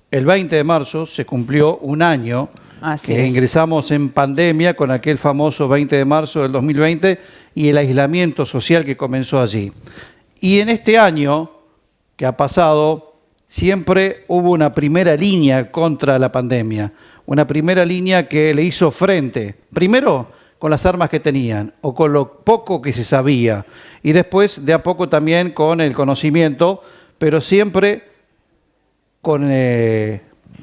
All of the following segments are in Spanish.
El 20 de marzo se cumplió un año Así que es. ingresamos en pandemia con aquel famoso 20 de marzo del 2020 y el aislamiento social que comenzó allí. Y en este año que ha pasado, siempre hubo una primera línea contra la pandemia, una primera línea que le hizo frente, primero con las armas que tenían o con lo poco que se sabía, y después de a poco también con el conocimiento, pero siempre con,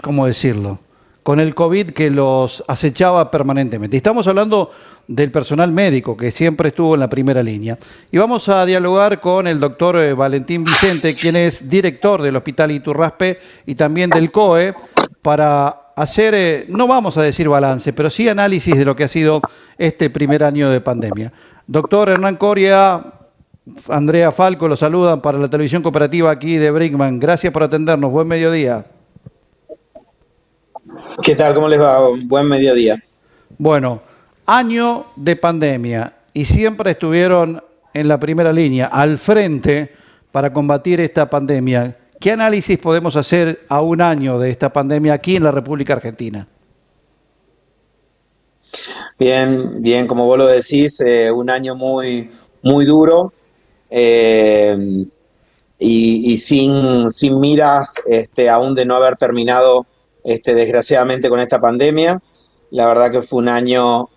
¿cómo decirlo?, con el COVID que los acechaba permanentemente. Y estamos hablando del personal médico que siempre estuvo en la primera línea. Y vamos a dialogar con el doctor Valentín Vicente, quien es director del Hospital Iturraspe y también del COE, para hacer, no vamos a decir balance, pero sí análisis de lo que ha sido este primer año de pandemia. Doctor Hernán Coria, Andrea Falco, los saludan para la televisión cooperativa aquí de Brinkmann. Gracias por atendernos. Buen mediodía. ¿Qué tal? ¿Cómo les va? Buen mediodía. Bueno, año de pandemia y siempre estuvieron en la primera línea, al frente para combatir esta pandemia. ¿Qué análisis podemos hacer a un año de esta pandemia aquí en la República Argentina? Bien, como vos lo decís, un año muy duro eh, y sin miras aún de no haber terminado desgraciadamente con esta pandemia. La verdad que fue un año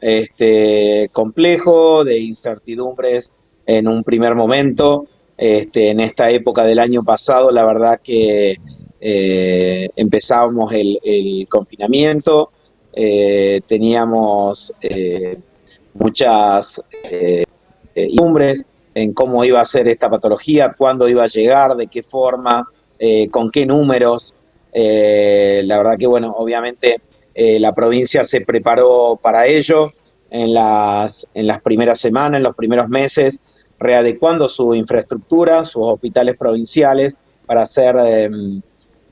complejo, de incertidumbres en un primer momento. En esta época del año pasado, la verdad que empezábamos el confinamiento, teníamos muchas incertidumbres en cómo iba a ser esta patología, cuándo iba a llegar, de qué forma, con qué números. La verdad que, bueno, obviamente la provincia se preparó para ello en las primeras semanas, en los primeros meses, readecuando su infraestructura, sus hospitales provinciales, para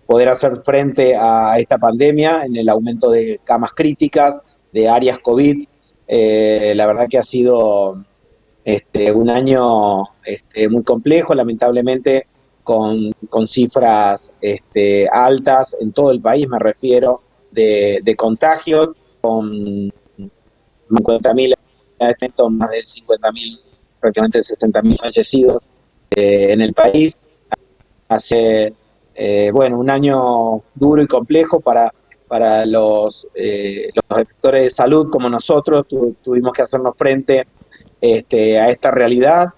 poder hacer frente a esta pandemia, en el aumento de camas críticas, de áreas COVID. La verdad que ha sido un año muy complejo, lamentablemente con cifras altas en todo el país, me refiero, de contagios, con 50.000, más de 50.000, prácticamente 60.000 fallecidos en el país. Hace, bueno, un año duro y complejo para los efectores de salud como nosotros. Tuvimos que hacernos frente a esta realidad.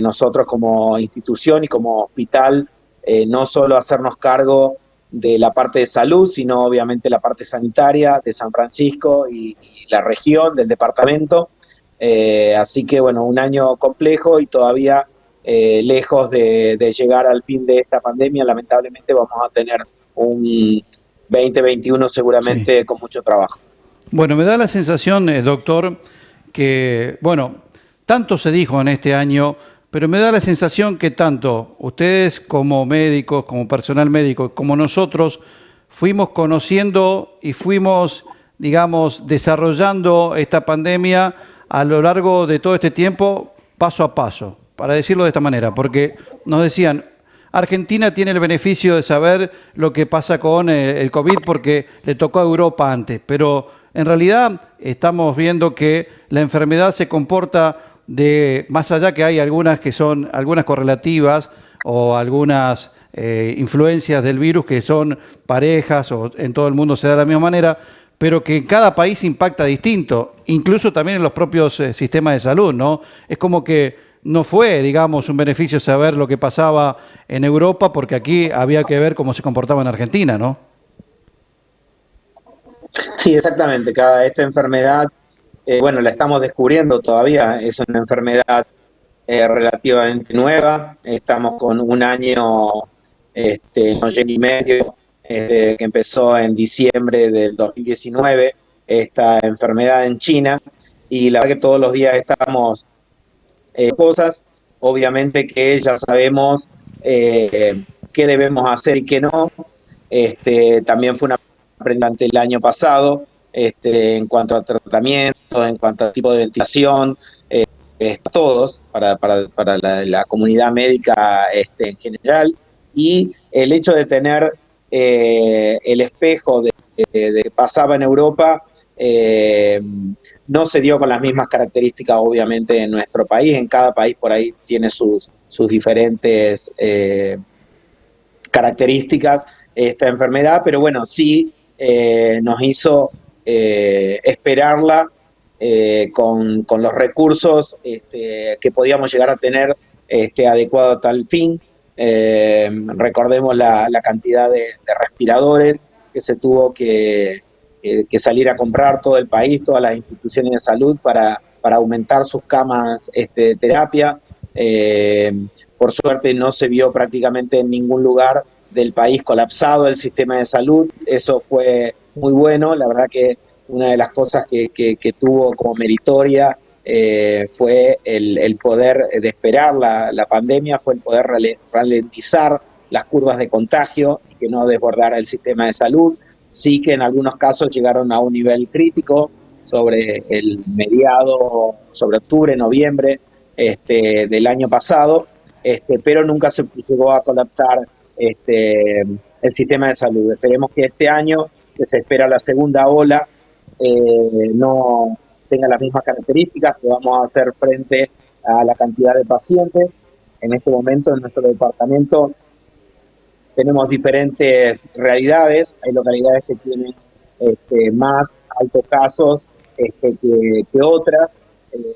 Nosotros como institución y como hospital, no solo hacernos cargo de la parte de salud, sino obviamente la parte sanitaria de San Francisco y la región del departamento. Así que bueno, un año complejo y todavía lejos de llegar al fin de esta pandemia. Lamentablemente vamos a tener un 2021 seguramente Sí. con mucho trabajo. Bueno, me da la sensación, doctor, que, bueno, tanto se dijo en este año, pero me da la sensación que tanto ustedes como médicos, como personal médico, como nosotros, fuimos conociendo y fuimos, digamos, desarrollando esta pandemia a lo largo de todo este tiempo, paso a paso, para decirlo de esta manera, porque nos decían, Argentina tiene el beneficio de saber lo que pasa con el COVID porque le tocó a Europa antes, pero en realidad estamos viendo que la enfermedad se comporta de más allá, que hay algunas que son algunas correlativas o algunas influencias del virus que son parejas o en todo el mundo se da de la misma manera, pero que en cada país impacta distinto, incluso también en los propios sistemas de salud, ¿no? Es como que no fue, digamos, un beneficio saber lo que pasaba en Europa, porque aquí había que ver cómo se comportaba en Argentina, ¿no? Sí, exactamente. Esta enfermedad, bueno, la estamos descubriendo todavía. Es una enfermedad relativamente nueva. Estamos con un año, no año y medio, que empezó en diciembre del 2019, esta enfermedad en China. Y la verdad que todos los días estamos cosas. Obviamente que ya sabemos qué debemos hacer y qué no. También fue una aprendizaje el año pasado, en cuanto a tratamiento, en cuanto a tipo de ventilación, todos, para la comunidad médica en general, y el hecho de tener el espejo de que pasaba en Europa no se dio con las mismas características, obviamente, en nuestro país. En cada país por ahí tiene sus diferentes características esta enfermedad, pero bueno, sí nos hizo esperarla con los recursos que podíamos llegar a tener adecuado a tal fin. Recordemos la cantidad de respiradores que se tuvo que salir a comprar todo el país, todas las instituciones de salud para aumentar sus camas de terapia. Por suerte no se vio prácticamente en ningún lugar del país colapsado el sistema de salud. Eso fue muy bueno. La verdad que una de las cosas que tuvo como meritoria fue el poder de esperar la pandemia, fue el poder ralentizar las curvas de contagio y que no desbordara el sistema de salud. Sí que en algunos casos llegaron a un nivel crítico sobre el mediado, sobre octubre, noviembre del año pasado, pero nunca se llegó a colapsar el sistema de salud. Esperemos que este año, que se espera la segunda ola, no tenga las mismas características, que vamos a hacer frente a la cantidad de pacientes. En este momento en nuestro departamento tenemos diferentes realidades. Hay localidades que tienen más altos casos que otras.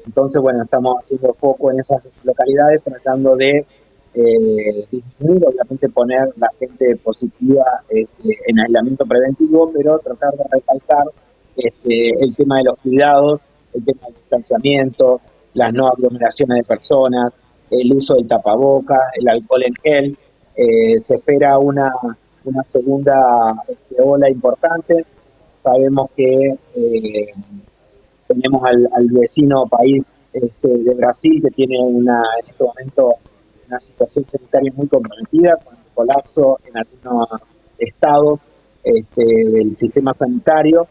Entonces, bueno, estamos haciendo foco en esas localidades, tratando de disminuir, obviamente poner la gente positiva en aislamiento preventivo, pero tratar de recalcar el tema de los cuidados, el tema del distanciamiento, las no aglomeraciones de personas, el uso del tapabocas, el alcohol en gel. Se espera una segunda ola importante. Sabemos que tenemos al vecino país de Brasil, que tiene en este momento una situación sanitaria muy comprometida, con el colapso en algunos estados del sistema sanitario,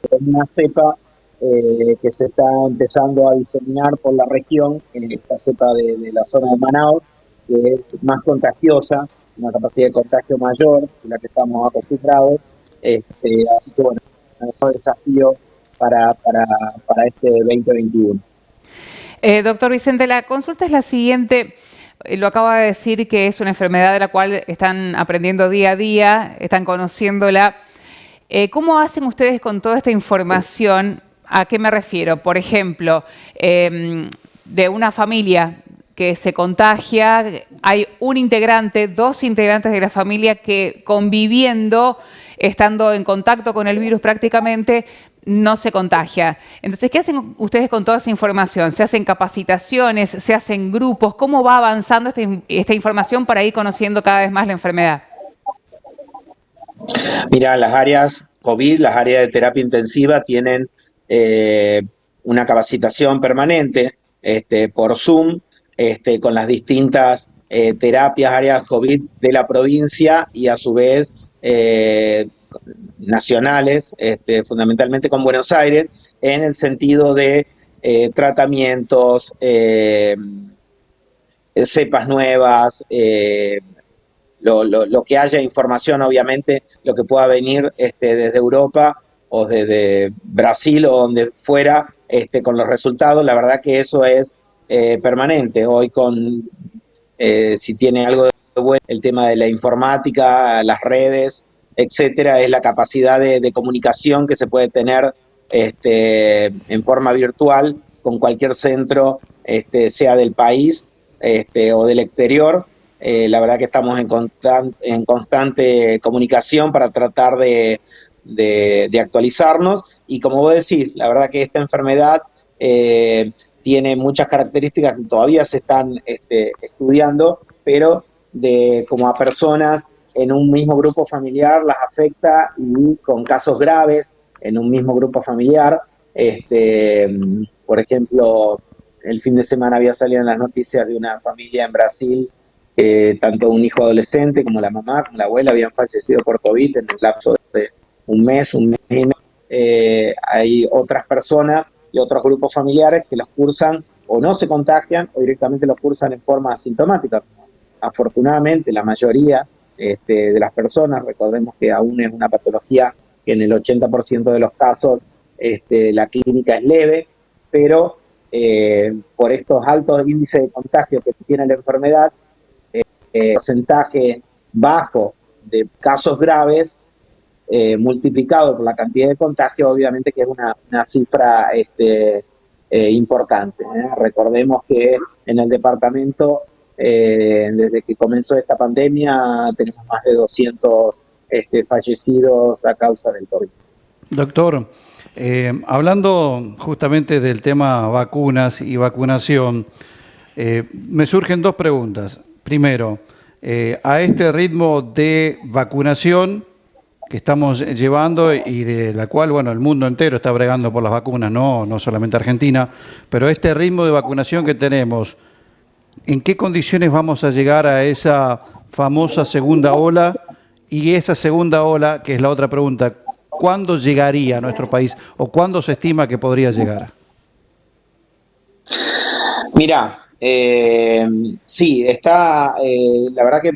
con una cepa que se está empezando a diseminar por la región, esta cepa de la zona de Manaus, que es más contagiosa, una capacidad de contagio mayor que la que estamos acostumbrados. Así que bueno, es un desafío para este 2021. Doctor Vicente, la consulta es la siguiente. Lo acaba de decir que es una enfermedad de la cual están aprendiendo día a día, están conociéndola. ¿Cómo hacen ustedes con toda esta información? ¿A qué me refiero? Por ejemplo, de una familia que se contagia, hay un integrante, dos integrantes de la familia que conviviendo, estando en contacto con el virus prácticamente, no se contagia. Entonces, ¿qué hacen ustedes con toda esa información? ¿Se hacen capacitaciones? ¿Se hacen grupos? ¿Cómo va avanzando esta información para ir conociendo cada vez más la enfermedad? Mira, las áreas COVID, las áreas de terapia intensiva tienen una capacitación permanente por Zoom, con las distintas terapias, áreas COVID de la provincia y a su vez nacionales, fundamentalmente con Buenos Aires, en el sentido de tratamientos, cepas nuevas, lo que haya información, obviamente, lo que pueda venir desde Europa o desde Brasil o donde fuera, con los resultados. La verdad que eso es permanente. Hoy si tiene algo de bueno, el tema de la informática, las redes, etcétera, es la capacidad de comunicación que se puede tener en forma virtual con cualquier centro, sea del país o del exterior. La verdad que estamos en constante comunicación para tratar de actualizarnos, y como vos decís, la verdad que esta enfermedad tiene muchas características que todavía se están estudiando, pero como a personas en un mismo grupo familiar las afecta, y con casos graves en un mismo grupo familiar. Por ejemplo, el fin de semana había salido en las noticias de una familia en Brasil, tanto un hijo adolescente como la mamá, como la abuela habían fallecido por COVID en el lapso de un mes y medio. Hay otras personas y otros grupos familiares que los cursan o no se contagian o directamente los cursan en forma asintomática. Afortunadamente, la mayoría de las personas. Recordemos que aún es una patología que en el 80% de los casos la clínica es leve, pero por estos altos índices de contagio que tiene la enfermedad, porcentaje bajo de casos graves, multiplicado por la cantidad de contagio, obviamente que es una cifra importante. Recordemos que en el departamento, desde que comenzó esta pandemia, tenemos más de 200 fallecidos a causa del COVID. Doctor, hablando justamente del tema vacunas y vacunación, me surgen dos preguntas. Primero, a este ritmo de vacunación que estamos llevando y de la cual, bueno, el mundo entero está bregando por las vacunas, no solamente Argentina, pero este ritmo de vacunación que tenemos, ¿en qué condiciones vamos a llegar a esa famosa segunda ola? Y esa segunda ola, que es la otra pregunta, ¿cuándo llegaría a nuestro país o cuándo se estima que podría llegar? Mira, sí, la verdad que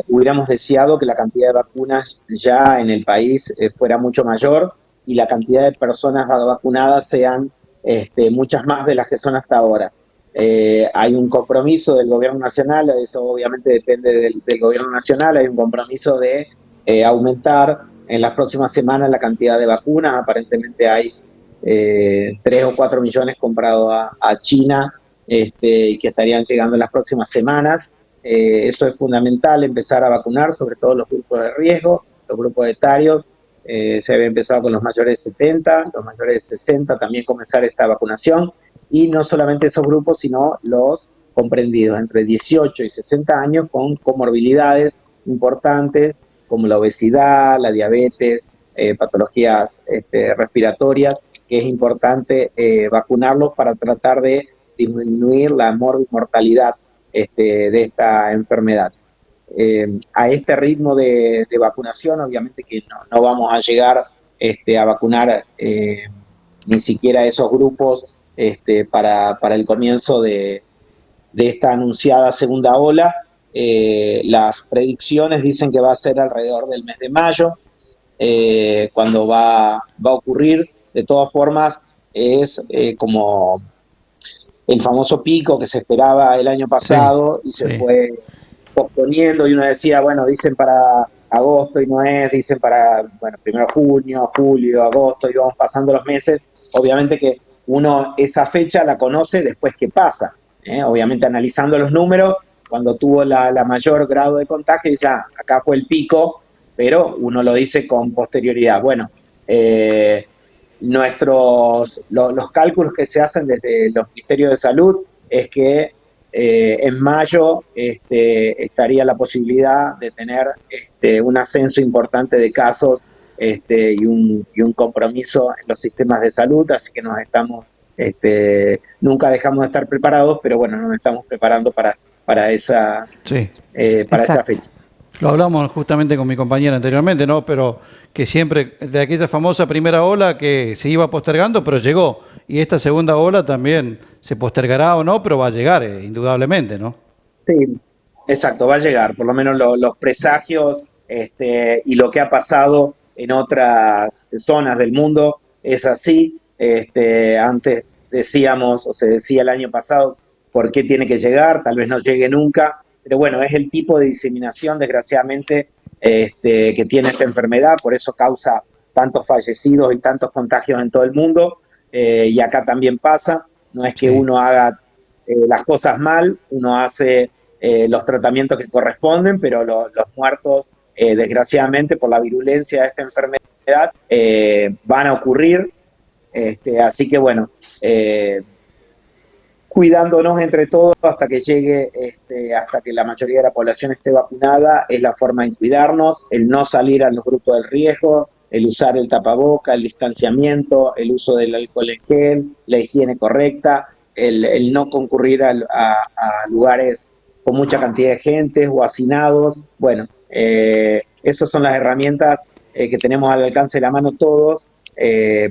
hubiéramos deseado que la cantidad de vacunas ya en el país fuera mucho mayor y la cantidad de personas vacunadas sean muchas más de las que son hasta ahora. Hay un compromiso del gobierno nacional, eso obviamente depende del gobierno nacional, hay un compromiso de aumentar en las próximas semanas la cantidad de vacunas. Aparentemente hay 3 o 4 millones comprados a China y que estarían llegando en las próximas semanas. Eso es fundamental, empezar a vacunar, sobre todo los grupos de riesgo, los grupos etarios. Se había empezado con los mayores de 70, los mayores de 60 también comenzar esta vacunación, y no solamente esos grupos, sino los comprendidos entre 18 y 60 años con comorbilidades importantes como la obesidad, la diabetes, patologías respiratorias, que es importante vacunarlos para tratar de disminuir la mortalidad de esta enfermedad. A este ritmo de vacunación, obviamente que no vamos a llegar a vacunar ni siquiera esos grupos para el comienzo de esta anunciada segunda ola. Las predicciones dicen que va a ser alrededor del mes de mayo, cuando va a ocurrir. De todas formas, es como el famoso pico que se esperaba el año pasado, sí, y se fue posponiendo, y uno decía, bueno, dicen para agosto y no es, dicen para, bueno, primero junio, julio, agosto, y vamos pasando los meses. Obviamente que uno esa fecha la conoce después que pasa, obviamente analizando los números, cuando tuvo la mayor grado de contagio, dice, acá fue el pico, pero uno lo dice con posterioridad. Bueno, los cálculos que se hacen desde los ministerios de salud es que en mayo estaría la posibilidad de tener un ascenso importante de casos y un compromiso en los sistemas de salud, así que nos estamos, nunca dejamos de estar preparados, pero bueno, nos estamos preparando para esa fecha. Lo hablamos justamente con mi compañera anteriormente, ¿no? Pero que siempre, de aquella famosa primera ola que se iba postergando, pero llegó. Y esta segunda ola también se postergará o no, pero va a llegar, indudablemente, ¿no? Sí, exacto, va a llegar. Por lo menos los presagios y lo que ha pasado en otras zonas del mundo es así. Antes decíamos, o se decía el año pasado, ¿por qué tiene que llegar? Tal vez no llegue nunca. Pero bueno, es el tipo de diseminación, desgraciadamente, que tiene esta enfermedad, por eso causa tantos fallecidos y tantos contagios en todo el mundo, y acá también pasa. No es que uno haga las cosas mal, uno hace los tratamientos que corresponden, pero los muertos, desgraciadamente, por la virulencia de esta enfermedad, van a ocurrir. Así que bueno, cuidándonos entre todos hasta que llegue, hasta que la mayoría de la población esté vacunada, es la forma en cuidarnos, el no salir a los grupos de riesgo, el usar el tapaboca, el distanciamiento, el uso del alcohol en gel, la higiene correcta, el no concurrir a lugares con mucha cantidad de gente o hacinados. Bueno, esas son las herramientas que tenemos al alcance de la mano todos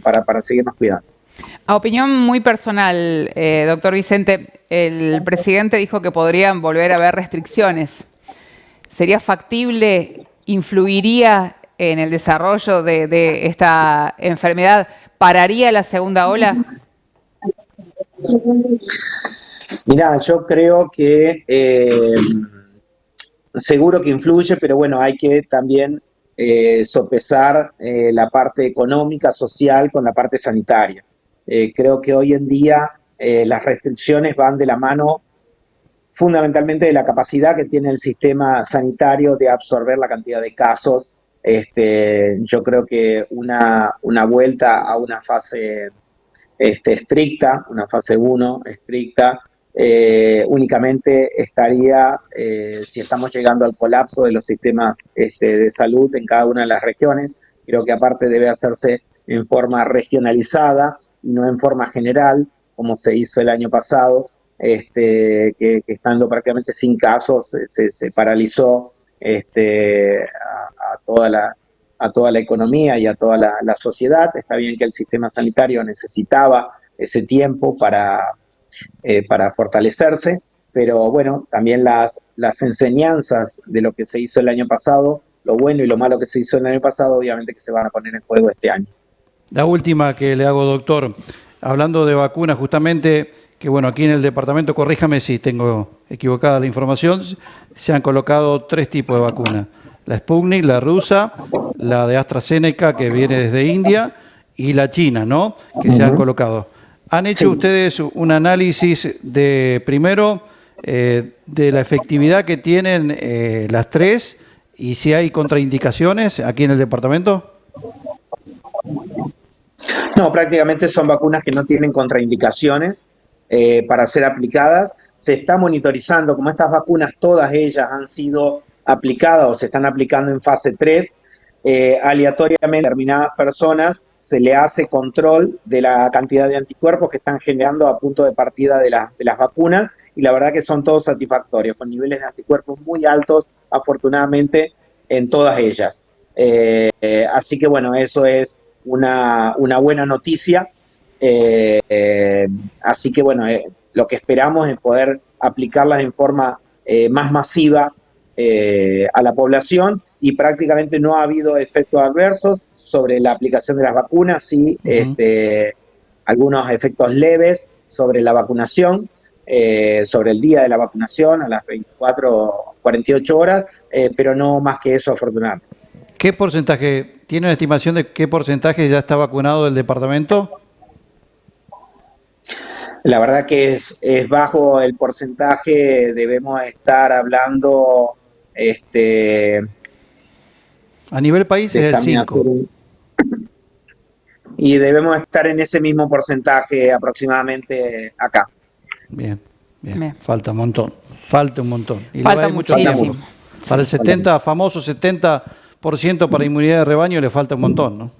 para seguirnos cuidando. A opinión muy personal, doctor Vicente, el presidente dijo que podrían volver a haber restricciones. ¿sería factible, influiría en el desarrollo de esta enfermedad? ¿Pararía la segunda ola? Mirá, yo creo que seguro que influye, pero bueno, hay que también sopesar la parte económica, social con la parte sanitaria. Creo que hoy en día las restricciones van de la mano fundamentalmente de la capacidad que tiene el sistema sanitario de absorber la cantidad de casos. Yo creo que una vuelta a una fase estricta, una fase 1 estricta, únicamente estaría si estamos llegando al colapso de los sistemas de salud en cada una de las regiones. Creo que aparte debe hacerse en forma regionalizada y no en forma general, como se hizo el año pasado, que estando prácticamente sin casos se paralizó a toda la economía y a toda la sociedad. Está bien que el sistema sanitario necesitaba ese tiempo para fortalecerse, pero bueno, también las enseñanzas de lo que se hizo el año pasado, lo bueno y lo malo que se hizo el año pasado, obviamente que se van a poner en juego este año. La última que le hago, doctor, hablando de vacunas, justamente, que bueno, aquí en el departamento, corríjame si tengo equivocada la información, se han colocado 3 tipos de vacunas: la Sputnik, la rusa, la de AstraZeneca, que viene desde India, y la china, ¿no?, que se han colocado. ¿Han hecho ustedes un análisis de, primero, de la efectividad que tienen las 3 y si hay contraindicaciones aquí en el departamento? No, prácticamente son vacunas que no tienen contraindicaciones para ser aplicadas. Se está monitorizando, como estas vacunas, todas ellas han sido aplicadas o se están aplicando en fase 3, aleatoriamente a determinadas personas se le hace control de la cantidad de anticuerpos que están generando a punto de partida de las vacunas, y la verdad que son todos satisfactorios, con niveles de anticuerpos muy altos, afortunadamente, en todas ellas. Así que bueno, eso es una buena noticia. Así que bueno, lo que esperamos es poder aplicarlas en forma más masiva a la población, y prácticamente no ha habido efectos adversos sobre la aplicación de las vacunas, sí, algunos efectos leves sobre la vacunación, sobre el día de la vacunación a las 48 horas, pero no más que eso, afortunadamente. ¿Qué porcentaje, tiene una estimación de qué porcentaje ya está vacunado del departamento? La verdad que es bajo el porcentaje, debemos estar hablando... A nivel país es el 5. Y debemos estar en ese mismo porcentaje aproximadamente acá. Bien. Falta un montón. Falta un montón. Y falta muchísimo. Para el 70, famoso 70% para inmunidad de rebaño le falta un montón, ¿no?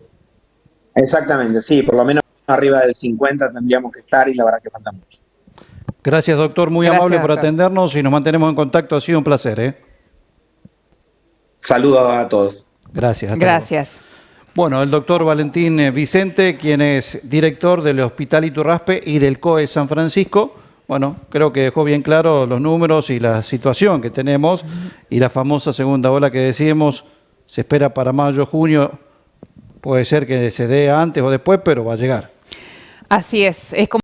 Exactamente, sí, por lo menos arriba del 50 tendríamos que estar, y la verdad que falta mucho. Gracias, doctor, muy amable por atendernos y nos mantenemos en contacto. Ha sido un placer, Saludos a todos. Gracias. Gracias. Bueno, el doctor Valentín Vicente, quien es director del Hospital Iturraspe y del COE San Francisco. Bueno, creo que dejó bien claro los números y la situación que tenemos, y la famosa segunda ola que decíamos se espera para mayo, junio. Puede ser que se dé antes o después, pero va a llegar. Así es como